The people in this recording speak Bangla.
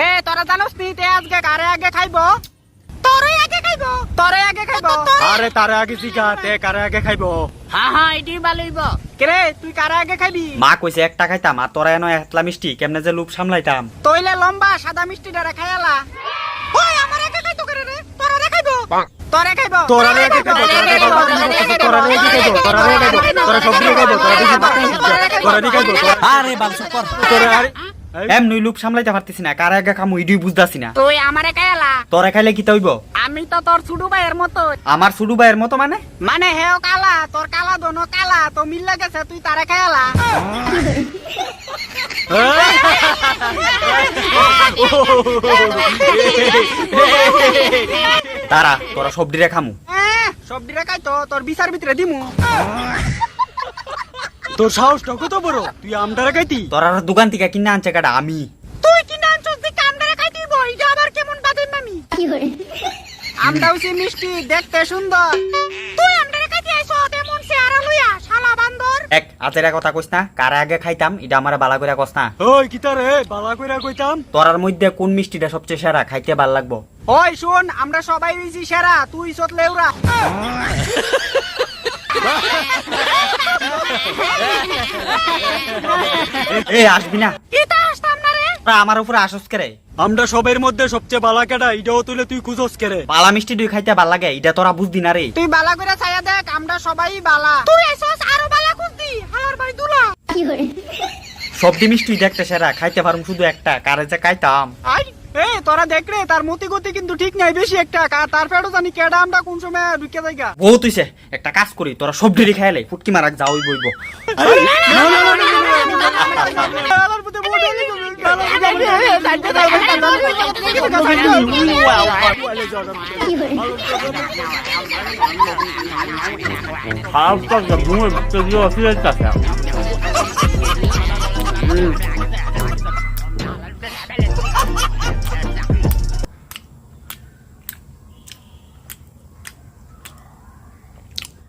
এ তোরা জানোস নি তে আজকে কারে আগে খাইবো? তোরে আগে খাইবো, তোরে আগে খাইবো। আরে তারে আগে শিখা তে কারে আগে খাইবো। হ্যাঁ এটি ভালো হইব। কেরে তুই কারে আগে খাইবি? মা কইছে একটা খাইতাম আর তোরা এনো একলা মিষ্টি কেমনে যে লুপ সামলাইতাম। তইলে লম্বা সাদা মিষ্টি ডারে খাইয়ালা। ওই আমার আগে খাইতো করে রে, তোরা আগে খাইবো। তোরে খাইবো, তোরা আগে খাইবো, তোরা আগে খাইবো, তোরা আগে খাইবো, তোরা আগে খাইবো, তোরা সব দিয়ে খাইবো, তোরা বেশি বাকি তোরা দিয়ে খাইবো। আরে বাল চুপ কর। তোরা আরে এমনি লুপ সামলাইতে পারতেছি না, কারে আগে খামু ইডুই বুঝতাছি না। তুই আমারে খাইয়ালা। তোরা খাইলে কি হইব? আমি তো তোর ছোট ভাইয়ের মতো। আমার সুডু ভাইয়ের মতো মানে? মানে হেও কালা, তোর কালা দোনো কালা, তো মিল্লা গেছে তুই তারে খাইয়ালা। তারা তোরা সব ডিরে খামু। সব ডিরে খাইতো তোর বিচার ভিতরে দিমু। তোর সাহসটা কত বড়, তুই আমটারে খাইতি? তোরা দোকান থেকে কিনে আনছে কাটা আমি। তুই কি নাম চোস দি কামদারে খাইতি বই, এটা আবার কেমন বাদের নামি? আমটা হইছে মিষ্টি, দেখতে সুন্দর। তুই আমটারে খাইতি আইছো তেমন চেহারা লইয়া, শালা বান্দর। এক আতেরা কথা কইস না, কারে আগে খাইতাম এটা আমারে বালা কইরা কস না। ওই কিতারে বালা কইরা কইতাম। তোরার মধ্যে কোন মিষ্টিটা সবচেয়ে সেরা, খাইতে ভাল লাগবো? ওই শুন, আমরা সবাই হইছি সেরা, তুই সত লেউরা। এই আসবি না, কিতা আসতাম না রে? তোরা আমার উপরে আসস করে। আমরা সবের মধ্যে সবচেয়ে বালা কেডা এটাও তুলে তুই খুঁজস কেরে? বালা মিষ্টি দুই খাইতে ভাল লাগে, এটা তোরা বুঝদি না রে। তুই বালা কইরা ছায়া দেখ, আমরা সবাই বালা। তুই আইছস আরো বালা খুঁজদি, হালার ভাই দুলা। সবদি মিষ্টি দেখতে সেরা, খাইতে পারুম শুধু একটা, কারে যে খাইতাম। আই এ তোরা দেখ রে, তার মতি গতি কিন্তু ঠিক নাই, বেশি একটা তার পেটও জানি কেডা আমরা কোন সময় ঢুকে যাইগা। বহুত হইছে, একটা কাজ করি, তোরা সব ডিরি খাইলে ফুটকি মারাক যাওই বইব। খারাপ কাজ ঘুমের ভিতরে দিয়ে অসুবিধা